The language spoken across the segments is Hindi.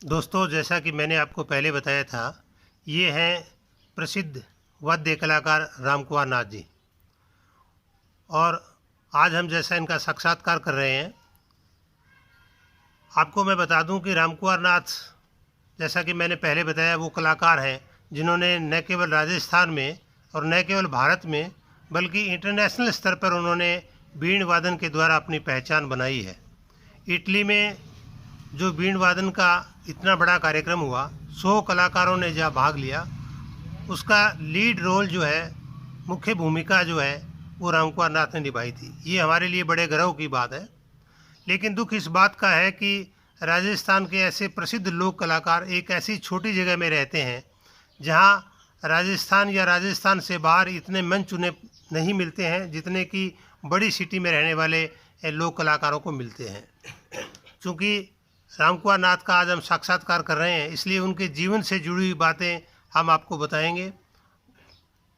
दोस्तों, जैसा कि मैंने आपको पहले बताया था, ये हैं प्रसिद्ध वाद्य कलाकार राम कुमार नाथ जी। और आज हम जैसा इनका साक्षात्कार कर रहे हैं, आपको मैं बता दूं कि राम कुमार नाथ, जैसा कि मैंने पहले बताया, वो कलाकार हैं जिन्होंने न केवल राजस्थान में और न केवल भारत में बल्कि इंटरनेशनल स्तर पर उन्होंने बीण वादन के द्वारा अपनी पहचान बनाई है। इटली में जो बीण वादन का इतना बड़ा कार्यक्रम हुआ, 100 कलाकारों ने जहाँ भाग लिया, उसका लीड रोल जो है, मुख्य भूमिका जो है, वो राम कुमार नाथ ने निभाई थी। ये हमारे लिए बड़े गर्व की बात है। लेकिन दुख इस बात का है कि राजस्थान के ऐसे प्रसिद्ध लोक कलाकार एक ऐसी छोटी जगह में रहते हैं जहाँ राजस्थान या राजस्थान से बाहर इतने मंच उन्हें नहीं मिलते हैं जितने कि बड़ी सिटी में रहने वाले लोक कलाकारों को मिलते हैं। चूँकि राम कुमार नाथ का आज हम साक्षात्कार कर रहे हैं, इसलिए उनके जीवन से जुड़ी हुई बातें हम आपको बताएंगे।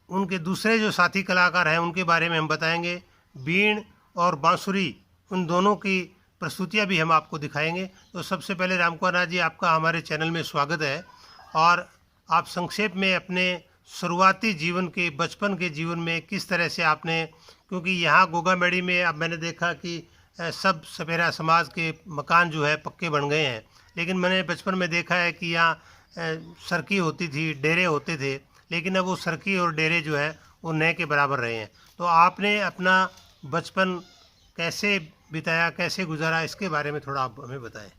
उनके दूसरे जो साथी कलाकार हैं उनके बारे में हम बताएंगे। बीण और बांसुरी, उन दोनों की प्रस्तुतियां भी हम आपको दिखाएंगे। तो सबसे पहले राम कुमार नाथ जी, आपका हमारे चैनल में स्वागत है। और आप संक्षेप में अपने शुरुआती जीवन के, बचपन के जीवन में किस तरह से आपने, क्योंकि यहाँ गोगामेड़ी में अब मैंने देखा कि सब सपेरा समाज के मकान जो है पक्के बन गए हैं, लेकिन मैंने बचपन में देखा है कि यहाँ सरकी होती थी, डेरे होते थे, लेकिन अब वो सरकी और डेरे जो है वो नए के बराबर रहे हैं। तो आपने अपना बचपन कैसे बिताया, कैसे गुजारा, इसके बारे में थोड़ा आप हमें बताएं।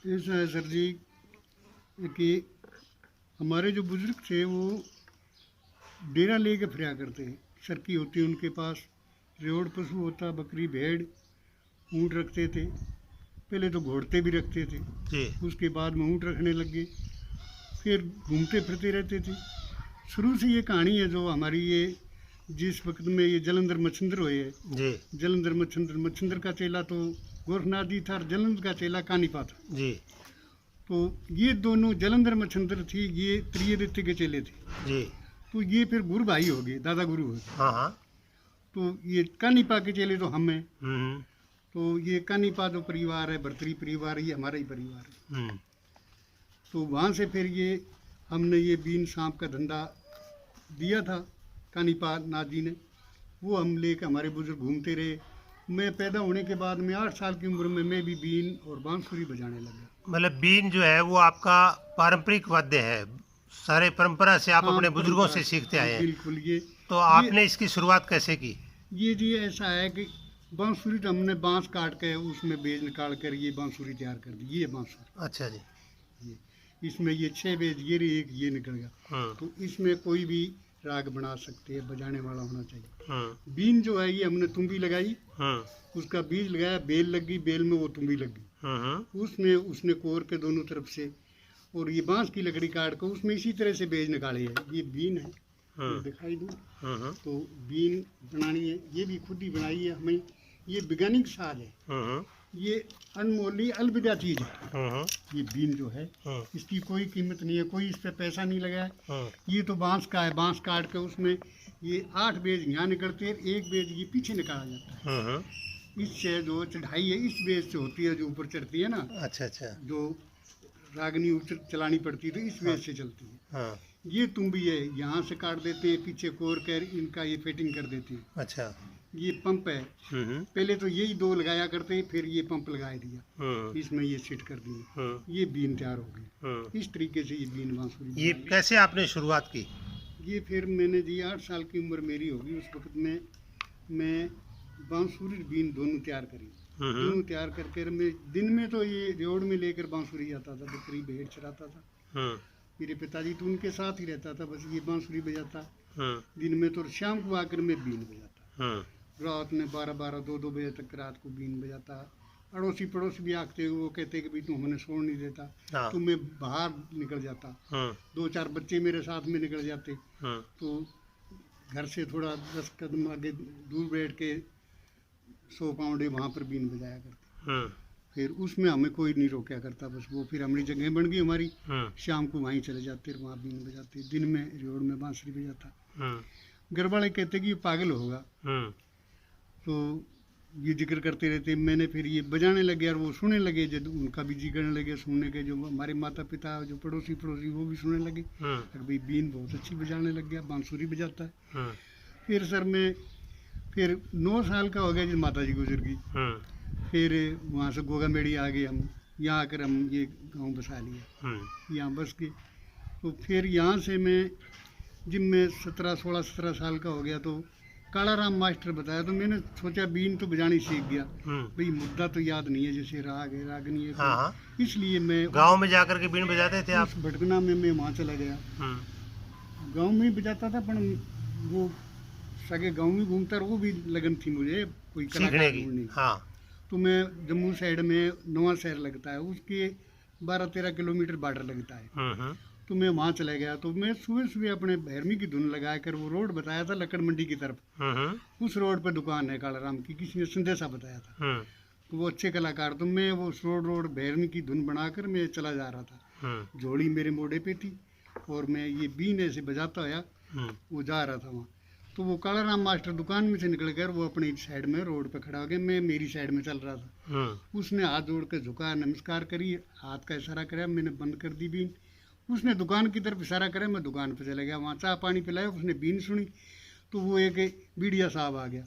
ऐसा है सर जी कि हमारे जो बुजुर्ग थे वो डेरा लेके फिरा करते हैं। सरकी होती उनके पास, रेवड़ पशु होता, बकरी भेड़ ऊँट रखते थे। पहले तो घोड़ते भी रखते थे जी उसके बाद में ऊँट रखने लग गए, फिर घूमते फिरते रहते थे। शुरू से ये कहानी है जो हमारी, ये जिस वक्त में ये जलंधर मच्छिंद्र हुए है, जी जलंधर मच्छिंद्र का चेला तो गोरखनाथ जी था और जलंधर का चेला कानीपा था। जी तो ये दोनों जलंधर मच्छिंद्र थी, ये त्रियदित्य के चेले थे। जी तो ये फिर गुरु भाई हो गए, दादा गुरु हो गए। हाँ हाँ। तो ये कानीपा के चेले तो हम हैं। हम्म तो ये कानीपा जो परिवार है, भर्तरी परिवार, ये हमारा ही परिवार है। हम्म तो वहाँ से फिर ये हमने ये बीन सांप का धंधा दिया था कानीपा नाथ जी ने, वो हम लेकर हमारे बुजुर्ग घूमते रहे। मैं पैदा होने के बाद में 8 साल की उम्र में मैं भी बीन और बांसुरी बजाने लगा। मतलब बीन जो है वो आपका पारंपरिक वाद्य है, सारे परंपरा से आप हाँ, अपने बुजुर्गों से परंपरा, सीखते हाँ, आए हैं। बिल्कुल। तो आपने इसकी शुरुआत कैसे की? ये जी ऐसा है कि बांसुरी तो हमने बांस काट के उसमें बेज निकाल कर ये बांसुरी तैयार कर दी। ये बांसुरी, अच्छा जी। ये इसमें ये 6 बेज, ये रही, एक ये निकल गया। तो इसमें कोई भी राग बना सकते हैं, बजाने वाला होना चाहिए। बीन जो है ये हमने तुम्बी लगाई, उसका बीज लगाया, बेल लग गई, बेल में वो तुम्बी लग गई, उसमें उसने कोर के दोनों तरफ से, और ये बांस की लकड़ी काट कर उसमें इसी तरह से बेज निकाले है। ये बीन है, ये दिखाई दूँ। तो बीन बनानी है, ये भी खुद ही बनाई है हमें। ये वैज्ञानिक साज है, ये अनमोली अलविदा चीज है। ये बीन जो है इसकी कोई कीमत नहीं है, कोई इस पे पैसा नहीं लगा है। ये तो बांस का है, बांस काट के उसमें ये 8 बेज यहाँ निकलते हैं, एक बेज ये पीछे निकाला जाता है। इससे जो चढ़ाई है इस बेज से होती है, जो ऊपर चढ़ती है ना। अच्छा अच्छा। जो रागनी ऊपर चलानी पड़ती है तो इस बेज से चलती है। ये तुम्बी है, यहाँ से काट देते हैं, पीछे कोर कर इनका ये फिटिंग कर देते हैं। अच्छा। ये पंप है, पहले तो यही 2 लगाया करते, फिर ये पंप लगा दिया, इसमें ये सेट कर दिए, ये बीन तैयार हो गई। इस तरीके से ये बीन बांसुरी। ये कैसे आपने शुरुआत की? ये फिर मैंने जी 8 साल की उम्र मेरी होगी उस वक्त में, मैं बांसुरी बीन दोनों तैयार करी। दोनों तैयार करके मैं दिन में तो ये रोड में लेकर बांसुरी आता था, बकरी भेड़ चराता था। मेरे पिताजी तो उनके साथ ही रहता था, बस ये बांसुरी बजाता दिन में, तो शाम को आकर मैं बीन बजाता। रात में 12-12, 2-2 बजे तक रात को बीन बजाता। अड़ोसी पड़ोसी भी आते, वो कहते कि भाई तू हमें छोड़ नहीं देता। तो मैं बाहर निकल जाता, 2-4 बच्चे मेरे साथ में निकल जाते। तो घर से थोड़ा 10 कदम आगे दूर बैठ के 100 पाउंडे वहाँ पर बीन बजाया करते। फिर उसमें हमें कोई नहीं रोका करता, बस वो फिर हमारी जगह बन गई हमारी। शाम को वहीं चले जाते, वहाँ बीन बजाते, दिन में रोड में बांसुरी बजाता। घर वाले कहते कि ये पागल होगा। तो ये जिक्र करते रहते, मैंने फिर ये बजाने लगे और वो सुनने लगे, जब उनका भी जी करने लगे सुनने के, जो हमारे माता पिता जो पड़ोसी वो भी सुनने लगे कि भाई बीन बहुत अच्छी बजाने लग गया, बांसुरी बजाता है। फिर सर मैं फिर 9 साल का हो गया जब माता जी गुजर गई। फिर वहाँ से गोगा मेड़ी आ गए हम, यहाँ आकर हम ये गाँव बसा लिया, यहाँ बस के। तो फिर यहाँ से मैं जब मैं 16 साल का हो गया तो काला राम मास्टर बताया, तो मैंने सोचा बीन तो बजानी सीख गया, भाई मुद्दा तो याद नहीं है, जैसे राग है राग नहीं है। हाँ। इसलिए मैं गांव में जाकर के बीन बजाते थे आप? भटकना में मैं वहाँ चला गया, गांव में ही बजाता था, पर वो सगे गांव में घूमता, वो भी लगन थी मुझे कोई सीखने की। हाँ। तो मैं जम्मू साइड में नवा शहर लगता है, उसके 12-13 किलोमीटर बॉर्डर लगता है, तो मैं वहाँ चला गया। तो मैं सुबह सुबह अपने भैरवी की धुन लगा कर, वो रोड बताया था लकड़ मंडी की तरफ, उस रोड पर दुकान है काला राम की, किसी ने संदेशा बताया था, तो वो अच्छे कलाकार, तो मैं वो रोड भैरवी की धुन बनाकर मैं चला जा रहा था, झोली मेरे मोड़े पे थी और मैं ये बीन ऐसे बजाता आया, वो जा रहा था वहाँ। तो वो काला राम मास्टर दुकान में से निकल कर वो अपनी साइड में रोड पे खड़ा हो गया, मैं मेरी साइड में चल रहा था। उसने हाथ जोड़ कर झुका, नमस्कार करी, हाथ का इशारा कराया, मैंने बंद कर दी बीन। उसने दुकान की तरफ इशारा करा, मैं दुकान पे चला गया, वहाँ चाय पानी पिलाया, उसने बीन सुनी। तो वो एक बीड़िया साहब आ गया,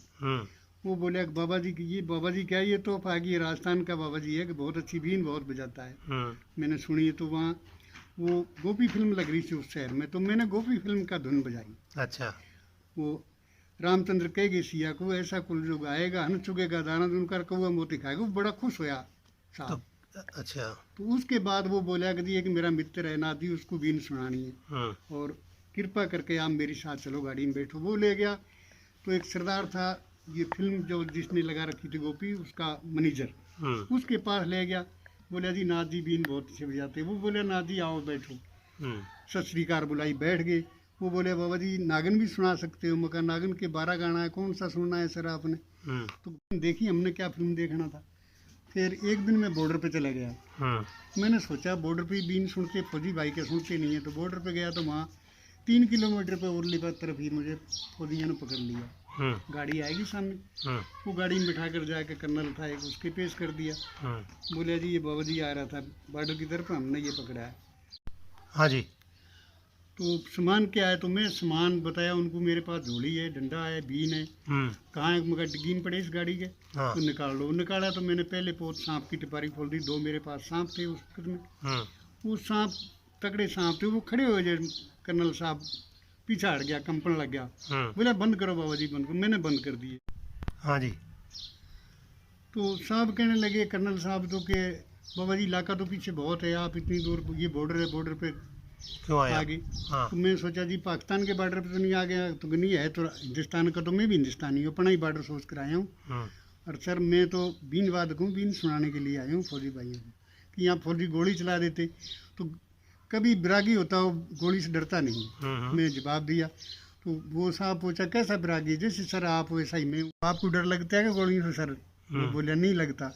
वो बोला बाबा जी की, ये बाबा जी क्या, ये तो आ गई राजस्थान का बाबा जी है कि बहुत अच्छी बीन बहुत बजाता है। मैंने सुनी। तो वहाँ वो गोपी फिल्म लग रही थी उस शहर में, तो मैंने गोपी फिल्म का धुन बजाई। अच्छा। वो रामचंद्र कहेगे सिया को, ऐसा कुल जो गाएगा हन चुगेगा दाना दुनकर कौआ मोती खाएगा, वो बड़ा खुश होया साहब। अच्छा। तो उसके बाद वो बोला कि मेरा मित्र है नादी, उसको बीन सुनानी है और कृपा करके आप मेरे साथ चलो, गाड़ी में बैठो। वो ले गया। तो एक सरदार था, ये फिल्म जो जिसने लगा रखी थी गोपी, उसका मैनेजर, उसके पास ले गया। बोला जी नाथ जी बीन बहुत अच्छे बजाते। वो बोले नाथ जी आओ बैठो, सत श्रीकार बुलाई, बैठ गए। वो बोले बाबा जी नागन भी सुना सकते हो? मैं कहा नागन के 12 गाना है, कौन सा सुनना है सर आपने? तो देखी हमने क्या फिल्म देखना था। फिर एक दिन मैं बॉर्डर पे चला गया। मैंने सोचा बॉर्डर पे बीन सुनते, फौजी भाई के सुनते नहीं है, तो बॉर्डर पे गया तो वहाँ 3 किलोमीटर पे उरली बात तरफ ही मुझे फौजियों ने पकड़ लिया। गाड़ी आएगी सामने, वो गाड़ी में बिठा कर जाके कर्नल था एक, उसके पेश कर दिया। बोले जी ये बाबा जी आ रहा था बॉर्डर की तरफ, हमने ये पकड़ा है। हाँ जी। तो सामान क्या है? तो मैं सामान बताया उनको, मेरे पास झोली है, डंडा है, बीन है। कहाँ है? मगर डिग्गीन पड़े इस गाड़ी के। तो निकाल लो। निकाला तो मैंने पहले पोत सांप की टिपारी खोल दी, 2 मेरे पास सांप थे उस वक्त में। वो सांप तगड़े सांप थे, वो खड़े हुए जो कर्नल साहब, पीछा हट गया, कंपन लग गया। बोला बंद करो बाबा जी, बंद करो। मैंने बंद कर दिए। हाँ जी। तो साहब कहने लगे कर्नल साहब तो के बाबा जी इलाका तो पीछे बहुत है, आप इतनी दूर, ये बॉर्डर है, बॉर्डर पे क्यों आया? आगे। तो मैं सोचा जी पाकिस्तान के बॉर्डर पे तो नहीं आ गया, तो नहीं है तो हिंदुस्तान का, तो मैं भी हिंदुस्तानी हूँ, अपना ही बॉर्डर सोच कर आया हूँ। और सर मैं तो बीन वादक हूँ, बीन सुनाने के लिए आया हूँ फौजी भाइयों को, कि यहाँ फौजी गोली चला देते तो कभी बिरागी होता हो गोली से डरता नहीं। मैं जवाब दिया। तो वो साहब पूछा कैसा बिरागी? जैसे सर आप वैसा ही मैं। आपको डर लगता है कि गोली से? सर वो बोला नहीं लगता।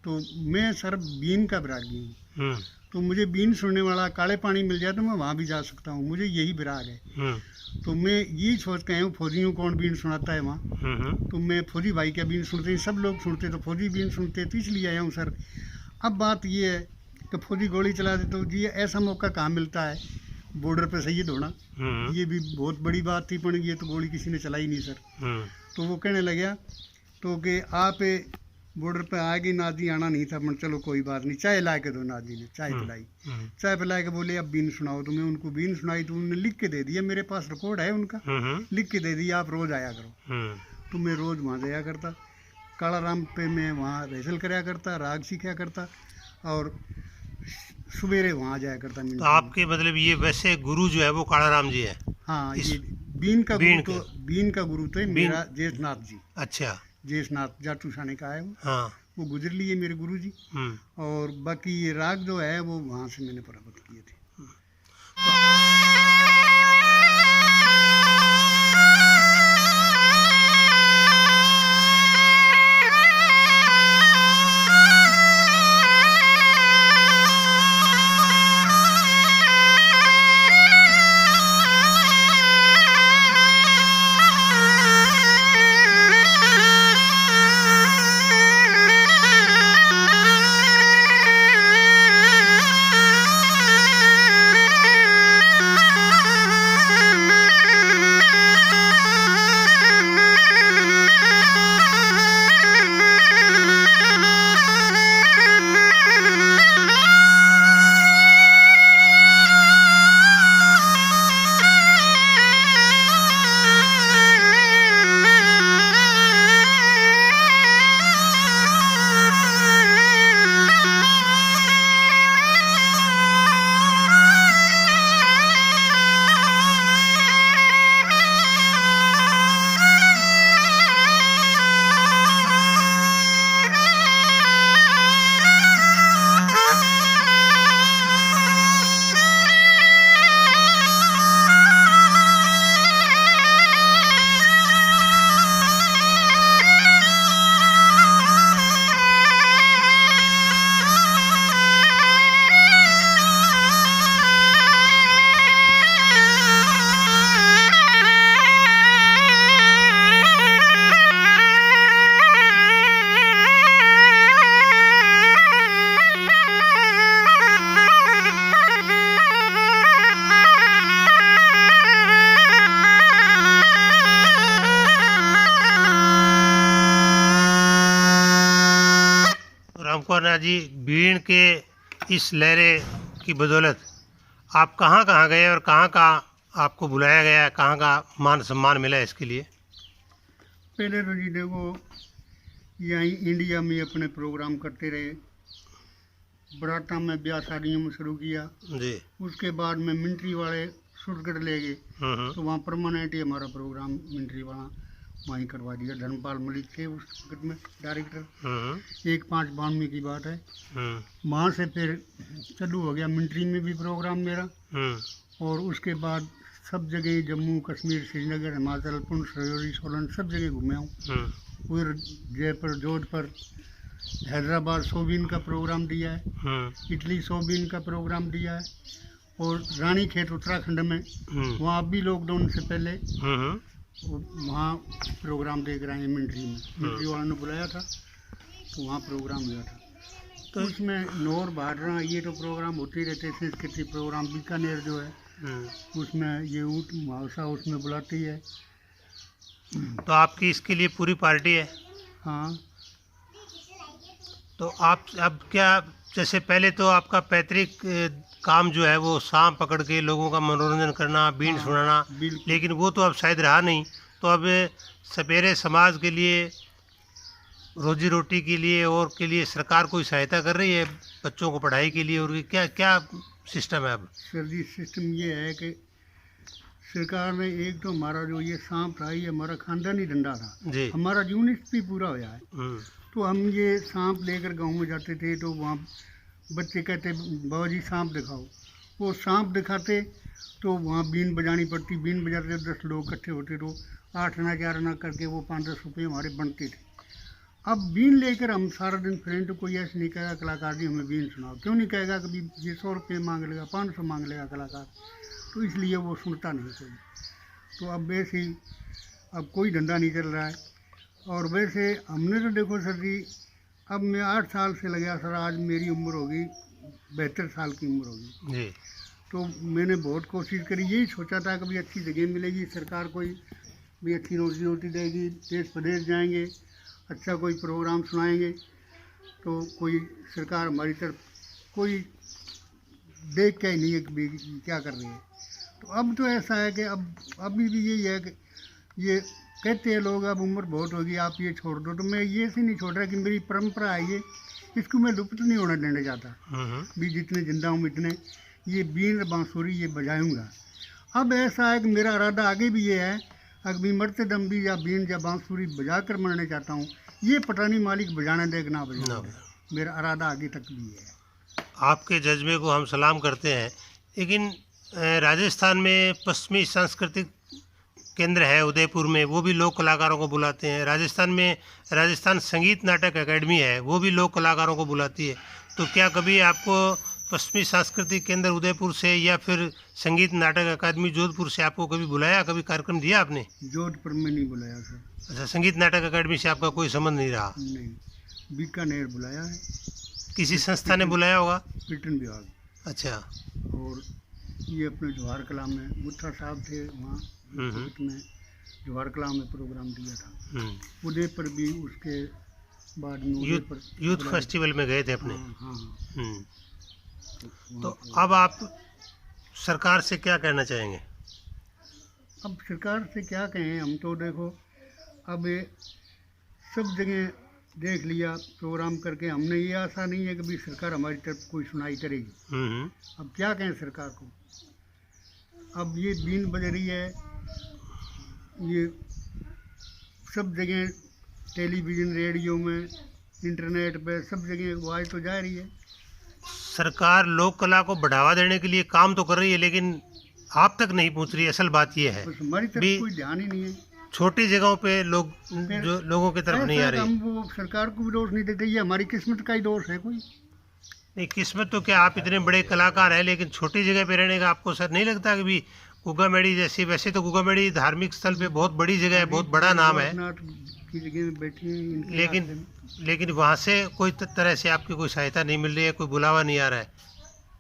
तो मैं सर बीन का बिरागी हूँ, तो मुझे बीन सुनने वाला काले पानी मिल जाए तो मैं वहाँ भी जा सकता हूँ, मुझे यही विराग है। तो मैं यही सोच के आया हूँ फौजियों कौन बीन सुनाता है वहाँ। तो मैं फौजी भाई क्या बीन सुनते हैं, सब लोग सुनते, तो फौजी बीन सुनते, तो इसलिए आया हूँ सर। अब बात ये है कि फौजी गोली चला दे तो जी ऐसा मौका कहाँ मिलता है बॉर्डर पे शहीद होना, ये भी बहुत बड़ी बात थी, पर ये तो गोली किसी ने चलाई नहीं सर। तो वो कहने लगे तो कि आप बॉर्डर पे आएगी, नाजी आना नहीं था, पर चलो कोई बात नहीं, चाय ला के दो। नाजी ने चाय पिलाई, चाय पिला के बोले अब बीन सुनाओ। तो मैं उनको बीन सुनाई, तो उन्होंने लिख के दे दिया, मेरे पास रिकॉर्ड है उनका, लिख के दे दिया आप रोज आया करो। तो मैं रोज वहाँ जाया करता, काला राम पे मैं वहाँ रिहर्सल कराया करता, राग सीखा करता और सवेरे वहाँ जाया करता। तो आपके मतलब ये वैसे गुरु जो है वो काला राम जी है? हाँ, ये बीन का गुरु तो मेरा जेठनाथ जी। अच्छा। जेठनाथ जाटू साने का है वो। हाँ। वो गुजर लिए मेरे गुरु जी। और बाकी ये राग जो है वो वहाँ से मैंने प्राप्त किए थे। नाथ जी, बीड़ के इस लहरे की बदौलत आप कहाँ कहाँ गए और कहाँ कहाँ आपको बुलाया गया, कहाँ का मान सम्मान मिला इसके लिए? पहले तो जी देखो यहीं इंडिया में अपने प्रोग्राम करते रहे, बराता में ब्याह शादियों में शुरू किया जी। उसके बाद में मिलिट्री वाले सुरगढ़ ले गए, तो वहाँ परमानेंट ही हमारा प्रोग्राम मिलिट्री वाला वहीं करवा दिया। धर्मपाल मलिक थे उस वक्त में डायरेक्टर, 1/5/92 की बात है। वहाँ से फिर चालू हो गया मिलिट्री में भी प्रोग्राम मेरा, और उसके बाद सब जगह जम्मू कश्मीर, श्रीनगर, हिमाचल, पुंछ, राजौरी, सोलन सब जगह घूमे हूँ। फिर जयपुर, जोधपुर, हैदराबाद सोबिन का प्रोग्राम दिया है, इटली सोबिन का प्रोग्राम दिया है, और रानीखेत उत्तराखंड में वहाँ भी लॉकडाउन से पहले वहाँ प्रोग्राम देख रहे हैं। मिलिट्री वालों ने बुलाया था तो वहाँ प्रोग्राम हुआ था। तो इसमें नौर भाटना ये तो प्रोग्राम होते ही रहते, संस्कृति प्रोग्राम बीकानेर जो है उसमें ये ऊँट महोत्सव उसमें बुलाती है। तो आपकी इसके लिए पूरी पार्टी है? हाँ। तो आप अब क्या, जैसे पहले तो आपका पैतृक काम जो है वो सांप पकड़ के लोगों का मनोरंजन करना, बीन सुनाना, लेकिन वो तो अब शायद रहा नहीं। तो अब सपेरे समाज के लिए, रोजी रोटी के लिए और के लिए सरकार कोई सहायता कर रही है बच्चों को पढ़ाई के लिए, और क्या क्या सिस्टम है अब? सर जी सिस्टम ये है कि सरकार ने एक तो हमारा जो ये सांप था ये हमारा खानदानी डंडा था जी, हमारा यूनिट भी पूरा होया है। तो हम ये सांप लेकर गांव में जाते थे तो वहाँ बच्चे कहते बाबा जी सांप दिखाओ, वो सांप दिखाते तो वहाँ बीन बजानी पड़ती, बीन बजाते 10 लोग इकट्ठे होते तो 8 आना 4 आना करके वो 5-10 रुपये हमारे बनते थे। अब बीन लेकर हम सारा दिन फिरें तो कोई ऐसे नहीं कहेगा कलाकार जी हमें बीन सुनाओ, क्यों नहीं कहेगा कभी ये 100 रुपये मांग लेगा, 500 मांग लेगा कलाकार, तो इसलिए वो सुनता नहीं कोई। तो अब वैसे ही अब कोई धंधा नहीं चल रहा है। और वैसे हमने तो देखो सर जी अब मैं 8 साल से लगा सर, आज मेरी उम्र होगी 72 साल की उम्र होगी जी। तो मैंने बहुत कोशिश करी, यही सोचा था कभी अच्छी जगह मिलेगी, सरकार कोई भी अच्छी रोजी रोटी देगी, देश प्रदेश जाएंगे, अच्छा कोई प्रोग्राम सुनाएंगे, तो कोई सरकार हमारी तरफ कोई देख के ही नहीं है कि क्या कर रही है। तो अब तो ऐसा है कि अब अभी भी यही है कि ये कहते हैं लोग अब उम्र बहुत होगी आप ये छोड़ दो, तो मैं ये से नहीं छोड़ रहा कि मेरी परंपरा है ये, इसको मैं लुप्त नहीं होने देने जाता भी, जितने जिंदा हूँ इतने ये बीन बांसुरी ये बजाऊंगा। अब ऐसा है कि मेरा इरादा आगे भी ये है, अगर मरते दम भी या बीन या बांसुरी बजा कर मरने चाहता हूँ, ये पटानी मालिक बजाने देगा ना बजाना, मेरा इरादा आगे तक भी है। आपके जज्बे को हम सलाम करते हैं। लेकिन राजस्थान में पश्चिमी सांस्कृतिक केंद्र है उदयपुर में, वो भी लोक कलाकारों को बुलाते हैं। राजस्थान में राजस्थान संगीत नाटक एकेडमी है, वो भी लोक कलाकारों को बुलाती है। तो क्या कभी आपको पश्चिमी सांस्कृतिक केंद्र उदयपुर से या फिर संगीत नाटक अकादमी जोधपुर से आपको कभी बुलाया, कभी कार्यक्रम दिया आपने? जोधपुर में नहीं बुलाया सर। अच्छा, संगीत नाटक अकादमी से आपका कोई संबंध नहीं रहा? नहीं, बीकानेर बुलाया है। किसी संस्था ने बुलाया होगा? पर्यटन विभाग। अच्छा। और ये अपने जवाहर कला में मुत्था साहब थे वहाँ में, जवाहर कला में प्रोग्राम दिया था। उदयपुर भी उसके बाद में यूथ फेस्टिवल में गए थे अपने। हाँ। तो अब आप सरकार से क्या कहना चाहेंगे? अब सरकार से क्या कहें, हम तो देखो अब सब जगह देख लिया प्रोग्राम करके, हमने ये आशा नहीं है कि भी सरकार हमारी तरफ कोई सुनाई करेगी। अब क्या कहें सरकार को, अब ये बीन बज रही है, ये सब जगह टेलीविज़न, रेडियो में, इंटरनेट पे सब जगह आवाज़ तो जा रही है। सरकार लोक कला को बढ़ावा देने के लिए काम तो कर रही है, लेकिन आप तक नहीं पहुंच रही। असल बात ये है हमारी तरफ कोई ध्यान ही नहीं है, छोटी जगहों पे लोग जो लोगों की तरफ नहीं आ रही। हम वो सरकार को भी दोष नहीं देते, ये हमारी किस्मत का ही दोष है। कोई नहीं, किस्मत तो क्या, आप इतने बड़े कलाकार हैं, लेकिन छोटी जगह पे रहने का आपको सर नहीं लगता कि भी गुगामेड़ी जैसी, वैसे तो गुगामेड़ी धार्मिक स्थल पे बहुत बड़ी जगह है, बहुत बड़ा नाम है, लेकिन वहाँ से कोई तरह से आपकी कोई सहायता नहीं मिल रही है, कोई बुलावा नहीं आ रहा है।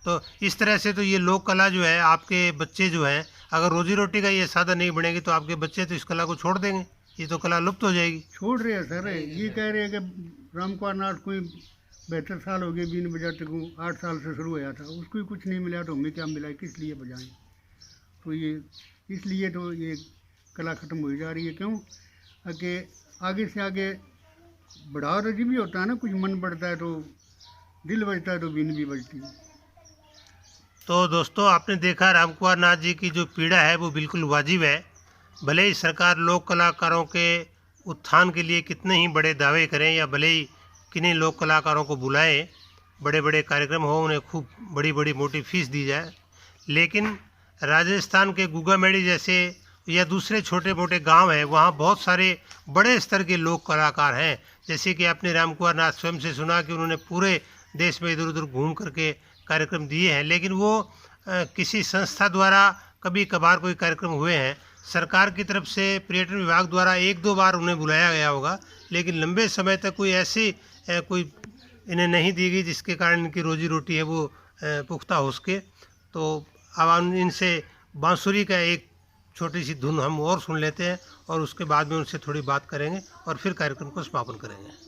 तो इस तरह से तो ये लोक कला जो है, आपके बच्चे जो हैं, अगर रोजी रोटी का ये साधन नहीं बनेगी तो आपके बच्चे तो इस कला को छोड़ देंगे, ये तो कला लुप्त हो जाएगी। छोड़ रहे हैं सर, ये कह रहे हैं कि रामकुमार नाथ कोई 72 साल हो गए बीन बजाते को, 8 साल से शुरू हुआ था, उसको ही कुछ नहीं मिला तो हमें क्या मिला, किस लिए बजाएं। तो ये इसलिए तो ये कला ख़त्म हो जा रही है। क्यों कि आगे से आगे बढ़ावा तो जी भी होता है ना, कुछ मन बढ़ता है तो दिल बजता है तो बीन भी बजती है। तो दोस्तों, आपने देखा राम कुंवर नाथ जी की जो पीड़ा है वो बिल्कुल वाजिब है। भले ही सरकार लोक कलाकारों के उत्थान के लिए कितने ही बड़े दावे करें या भले ही किन्हीं लोक कलाकारों को बुलाए, बड़े बड़े कार्यक्रम हो, उन्हें खूब बड़ी बड़ी मोटी फीस दी जाए, लेकिन राजस्थान के गुगामेड़ी जैसे या दूसरे छोटे मोटे गांव हैं, वहाँ बहुत सारे बड़े स्तर के लोक कलाकार हैं। जैसे कि आपने राम कुंवर नाथ स्वयं से सुना कि उन्होंने पूरे देश में इधर उधर घूम करके कार्यक्रम दिए हैं, लेकिन वो किसी संस्था द्वारा कभी कभार कोई कार्यक्रम हुए हैं। सरकार की तरफ से पर्यटन विभाग द्वारा 1-2 बार उन्हें बुलाया गया होगा, लेकिन लंबे समय तक कोई ऐसी कोई इन्हें नहीं दी गई जिसके कारण इनकी रोजी रोटी है वो पुख्ता हो सके। तो अब इनसे बांसुरी का एक छोटी सी धुन हम और सुन लेते हैं और उसके बाद में उनसे थोड़ी बात करेंगे और फिर कार्यक्रम को समापन करेंगे।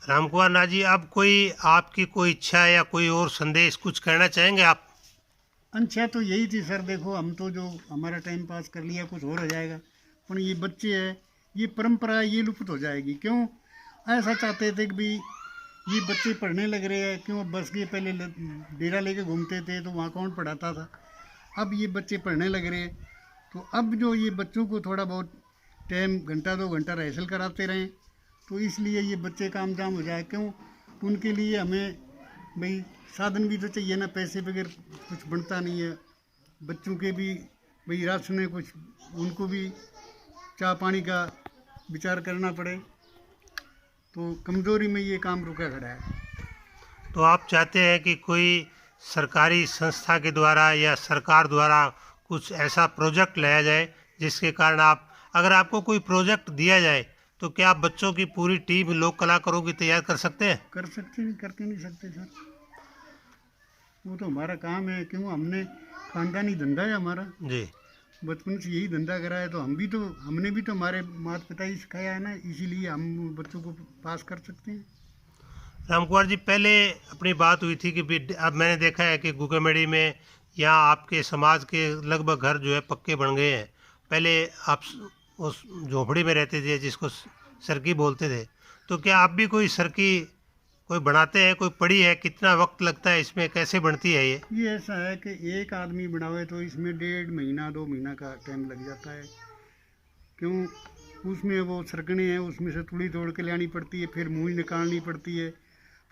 राम कुंवर नाथ जी, अब कोई आपकी कोई इच्छा या कोई और संदेश कुछ कहना चाहेंगे आप? अच्छा, तो यही थी सर, देखो हम तो जो हमारा टाइम पास कर लिया कुछ और हो जाएगा, पर ये बच्चे हैं, ये परंपरा ये लुप्त हो जाएगी। क्यों ऐसा चाहते थे कि भाई ये बच्चे पढ़ने लग रहे हैं, क्यों बस के पहले डेरा लेके घूमते थे तो वहाँ कौन पढ़ाता था, अब ये बच्चे पढ़ने लग रहे हैं, तो अब जो ये बच्चों को थोड़ा बहुत टाइम 1-2 घंटा रिहर्सल कराते रहें तो इसलिए ये बच्चे काम जाम हो जाए। क्यों उनके लिए हमें भाई साधन भी तो चाहिए ना, पैसे बगैर कुछ बनता नहीं है। बच्चों के भी भाई राशन है, कुछ उनको भी चाय पानी का विचार करना पड़े, तो कमज़ोरी में ये काम रुका खड़ा है। तो आप चाहते हैं कि कोई सरकारी संस्था के द्वारा या सरकार द्वारा कुछ ऐसा प्रोजेक्ट लाया जाए जिसके कारण आप, अगर आपको कोई प्रोजेक्ट दिया जाए तो क्या आप बच्चों की पूरी टीम लोक कलाकारों की तैयार कर सकते हैं? कर सकते नहीं, करके नहीं सकते सर, वो तो हमारा काम है। क्यों, हमने खानदानी धंधा है हमारा, जी। बचपन से यही धंधा करा है, तो हमने भी तो हमारे माता पिता ही सिखाया है ना, इसीलिए हम बच्चों को पास कर सकते हैं। रामकुमार जी, पहले अपनी बात हुई थी कि अब मैंने देखा है कि गुगामेड़ी में यहाँ आपके समाज के लगभग घर जो है पक्के बन गए हैं। पहले आप उस झोपड़ी में रहते थे जिसको सरकी बोलते थे, तो क्या आप भी कोई सरकी कोई बनाते हैं? कोई पड़ी है? कितना वक्त लगता है इसमें, कैसे बनती है ये ऐसा है कि एक आदमी बनावे तो इसमें 1.5 महीना 2 महीना का टाइम लग जाता है। क्यों, उसमें वो सरकने हैं, उसमें से तुड़ी तोड़ के लानी पड़ती है, फिर मूंज निकालनी पड़ती है,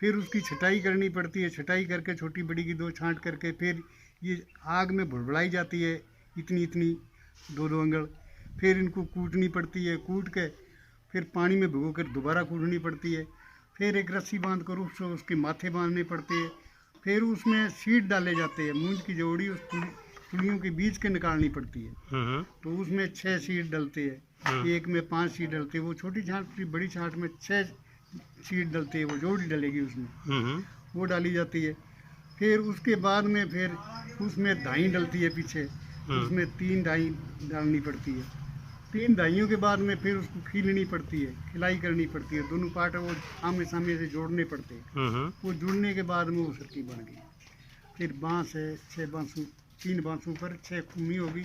फिर उसकी छटाई करनी पड़ती है, छटाई करके छोटी बड़ी की 2 छांट करके फिर ये आग में भुड़भुड़ाई जाती है, इतनी इतनी 2-2 अंगल, फिर इनको कूटनी पड़ती है, कूट के फिर पानी में भिगो कर दोबारा कूटनी पड़ती है, फिर एक रस्सी बांध कर उसके माथे बांधने पड़ते हैं, फिर उसमें सीड डाले जाते हैं, मूंज की जोड़ी उस तुड़ियों के बीच के निकालनी पड़ती है, तो उसमें 6 सीड डलते हैं, एक में 5 सीड डलते हैं, वो छोटी छांट बड़ी छांट में 6 सीड डलते हैं, वो जोड़ी डलेगी उसमें, वो डाली जाती है। फिर उसके बाद में फिर उसमें दाई डलती है पीछे, उसमें 3 दाई डालनी पड़ती है, 3 दाइयों के बाद में फिर उसको खीलनी पड़ती है, खिलाई करनी पड़ती है, दोनों पार्ट वो आमने सामने से जोड़ने पड़ते हैं, वो जुड़ने के बाद में वो सरकी बन गई। फिर बांस है, 6 बांसों 3 बांसों पर 6 खूमी होगी,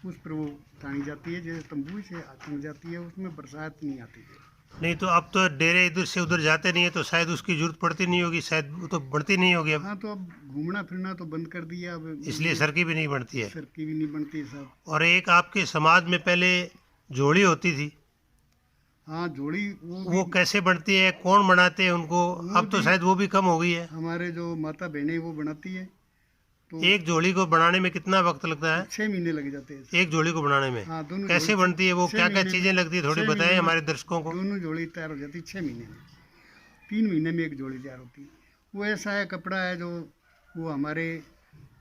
उस पर वो तानी जाती है, जैसे तंबू से तन जाती है, उसमें बरसात नहीं आती है। नहीं तो अब तो डेरे इधर से उधर जाते नहीं है, तो शायद उसकी जरूरत पड़ती नहीं होगी, शायद वो तो बढ़ती नहीं होगी अब। हाँ, तो अब घूमना फिरना तो बंद कर दिया अब, इसलिए सरकी भी नहीं बढ़ती है। सरकी भी नहीं बनती है साहब। और एक आपके समाज में पहले जोड़ी होती थी, हाँ, जोड़ी वो कैसे बनती है? कौन बनाते हैं उनको? अब तो शायद वो भी कम हो गई है। हमारे जो माता बहनें वो बनाती है। तो एक जोड़ी को बनाने में कितना वक्त लगता है? 6 महीने लग जाते हैं। एक जोड़ी को बनाने में? हाँ, दोनों कैसे जोड़ी बनती है वो? 6 क्या क्या महीने चीजें में- लगती है, थोड़ी 6 बताएं महीने हमारे में दर्शकों को। दोनों जोड़ी तैयार हो जाती 6 महीने में, 3 महीने में एक जोड़ी तैयार होती है। वो ऐसा है कपड़ा है जो वो हमारे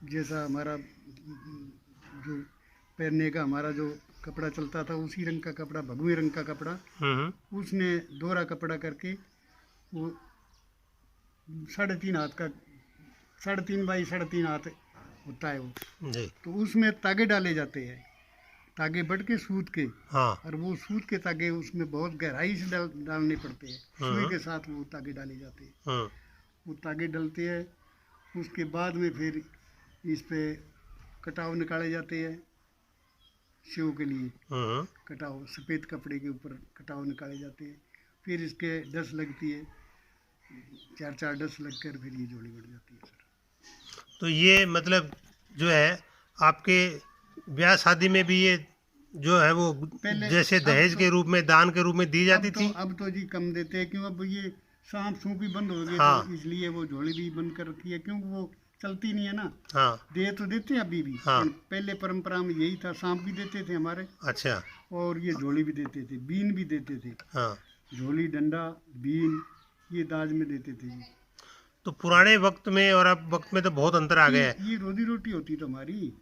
जैसा हमारा जो पहनने का हमारा जो कपड़ा चलता था, उसी रंग का कपड़ा, भगवे रंग का कपड़ा, उसने दोहरा कपड़ा करके वो 3.5 हाथ का, 3.5 बाई 3.5 हाथ होता है वो जी। तो उसमें तागे डाले जाते हैं, तागे बढ़ के सूत के, हाँ। और वो सूत के तागे उसमें बहुत गहराई से डालने पड़ते हैं, सुई के साथ वो तागे डाले जाते हैं, वो तागे डलते हैं। उसके बाद में फिर इस पे कटाव निकाले जाते हैं, सेव के लिए कटाव, सफ़ेद कपड़े के ऊपर कटाव निकाले जाते हैं, फिर इसके डस लगती है, 4-4 डस लगकर फिर ये जोड़ी बढ़ जाती है सर। तो ये मतलब जो है आपके ब्याह शादी में भी ये जो है वो जैसे दहेज के रूप में, दान के रूप में दी जाती थी? अब तो जी कम देते हैं, क्यों, अब ये सांप सूप भी बंद हो गए, हाँ। तो इसलिए वो झोली भी बंद कर रखी है, क्योंकि वो चलती नहीं है ना। हाँ। दे तो देते हैं अभी भी, हाँ। पहले परंपरा में यही था, सांप भी देते थे हमारे, अच्छा। और ये झोली भी देते थे, बीन भी देते थे। हाँ। झोली, डंडा, बीन ये दाज में देते थे जी। तो पुराने वक्त में और अब वक्त में तो बहुत अंतर आ गया है। ये रोजी रोटी होती तो हमारी।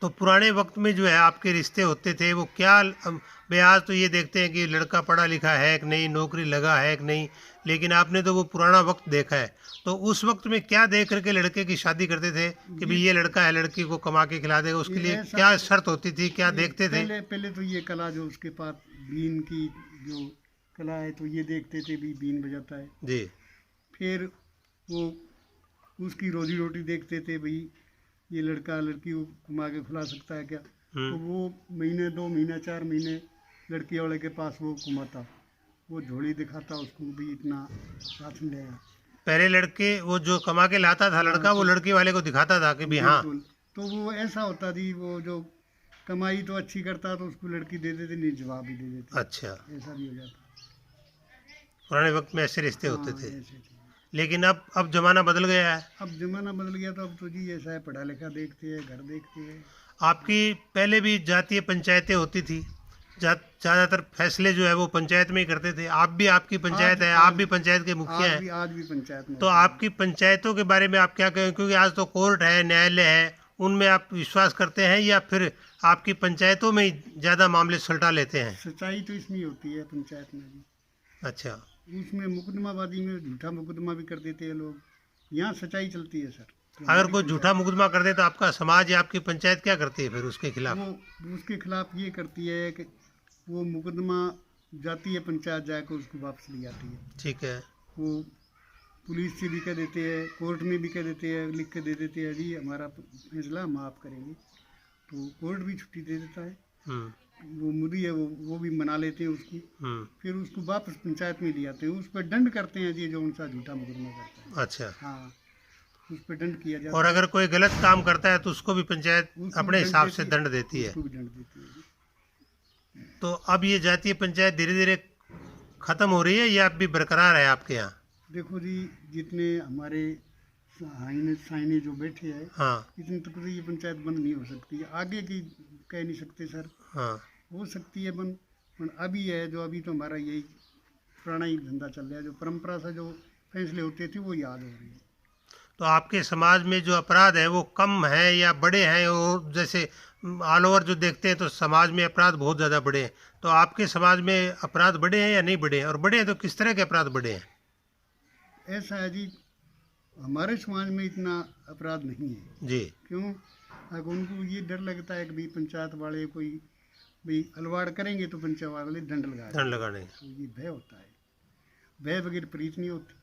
तो पुराने वक्त में जो है आपके रिश्ते होते थे वो क्या, आज तो ये देखते हैं कि लड़का पढ़ा लिखा है कि नहीं, नौकरी लगा है कि नहीं, लेकिन आपने तो वो पुराना वक्त देखा है। तो उस वक्त में क्या देख करके लड़के की शादी करते थे कि भाई ये लड़का है, लड़की को कमा के खिला देगा, उसके लिए क्या शर्त होती थी, क्या देखते थे? पहले तो ये कला जो उसके पास बीन की जो कला है, तो ये देखते थे भी बीन बजाता है जी। फिर वो उसकी रोजी रोटी देखते थे, भाई ये लड़का लड़की को कमा के खिला सकता है क्या, तो वो महीने 2 महीने 4 महीने लड़की वाले के पास वो घुमाता, वो झोली दिखाता उसको भी इतना साथ में लेगा। पहले लड़के वो जो कमा के लाता था लड़का, वो लड़की वाले को दिखाता था कि भी हाँ। तो वो ऐसा होता थी, वो जो कमाई तो अच्छी करता तो उसको लड़की दे देते, नहीं जवाब भी दे देते। अच्छा। ऐसा भी हो जाता। पुराने वक्त में ऐसे रिश्ते होते थे। ऐसे थे। लेकिन अब जमाना बदल गया है। अब जमाना बदल गया, तो अब तो जी ऐसा है, पढ़ा लिखा देखते हैं, घर देखते हैं। आपकी पहले भी जातीय पंचायतें होती थी, ज़्यादातर फैसले जो है वो पंचायत में ही करते थे। आप भी, आपकी पंचायत है, आप भी पंचायत के मुखिया हैं। आज भी पंचायत में। तो आपकी पंचायतों के बारे में आप क्या कहें, क्योंकि आज तो कोर्ट है, न्यायालय है, उनमें आप विश्वास करते हैं या फिर आपकी पंचायतों में ही ज़्यादा मामले सुलटा लेते हैं? सच्चाई तो इसमें होती है पंचायत में भी। अच्छा। उसमें मुकदमाबाजी में झूठा मुकदमा भी कर देते हैं लोग, यहाँ सच्चाई चलती है सर। तो अगर कोई झूठा मुकदमा कर दे तो आपका समाज या आपकी पंचायत क्या करती है फिर उसके खिलाफ? वो उसके खिलाफ ये करती है कि वो मुकदमा जाती है पंचायत, जाकर उसको वापस ले आती है। ठीक है। वो पुलिस से भी कह देते हैं, कोर्ट में भी कह देते हैं, लिख के दे देते हैं जी हमारा फैसला हम आप करेंगे, तो कोर्ट भी छुट्टी दे देता है। वो मुद्दी है वो भी मना लेते हैं उसकी, फिर उसको वापस पंचायत में ले आते हैं, उस पर दंड करते हैं जी जो उनका झूठा मुकदमा करता है। अच्छा। हाँ, उस पर दंड किया जाता है। और अगर कोई गलत काम करता है तो उसको भी पंचायत अपने हिसाब से दंड देती है? उसको भी दंड देती है। तो अब ये जातीय पंचायत धीरे धीरे खत्म हो रही है या अब भी बरकरार है आपके यहाँ? देखो जी, जितने हमारे साइने जो बैठे हैं, हाँ। इतने तक तो ये पंचायत बंद नहीं हो सकती, आगे की कह नहीं सकते सर। हाँ। हो सकती है बंद, पर अभी है जो अभी तो हमारा यही पुराना ही धंधा चल रहा है, जो परंपरा से जो फैसले होते थे वो याद हो रही है। तो आपके समाज में जो अपराध है वो कम है या बड़े हैं? वो जैसे ऑल ओवर जो देखते हैं तो समाज में अपराध बहुत ज़्यादा बड़े हैं, तो आपके समाज में अपराध बड़े हैं या नहीं बड़े हैं? और बड़े हैं तो किस तरह के अपराध बड़े हैं? ऐसा है जी, हमारे समाज में इतना अपराध नहीं है जी। क्यों? अगर उनको ये डर लगता है कि भाई पंचायत वाले कोई भाई अलवाड़ करेंगे तो पंचायत वाले दंड लगाने, तो ये भय होता है, भय बगैर प्रीत नहीं होती।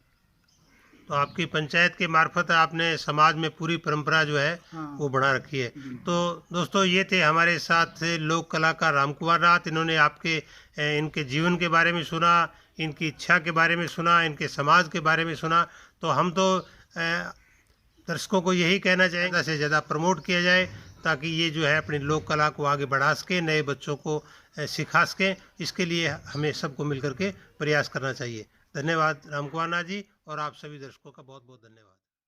तो आपकी पंचायत के मार्फत आपने समाज में पूरी परंपरा जो है वो बना रखी है। तो दोस्तों, ये थे हमारे साथ लोक कलाकार रामकुमार नाथ। इन्होंने आपके इनके जीवन के बारे में सुना, इनकी इच्छा के बारे में सुना, इनके समाज के बारे में सुना। तो हम तो दर्शकों को यही कहना चाहेंगे ज़्यादा से ज़्यादा प्रमोट किया जाए ताकि ये जो है अपनी लोक कला को आगे बढ़ा सके, नए बच्चों को सिखा सकें। इसके लिए हमें सबको मिलकर के प्रयास करना चाहिए। धन्यवाद रामकुमार नाथ जी, और आप सभी दर्शकों का बहुत बहुत धन्यवाद।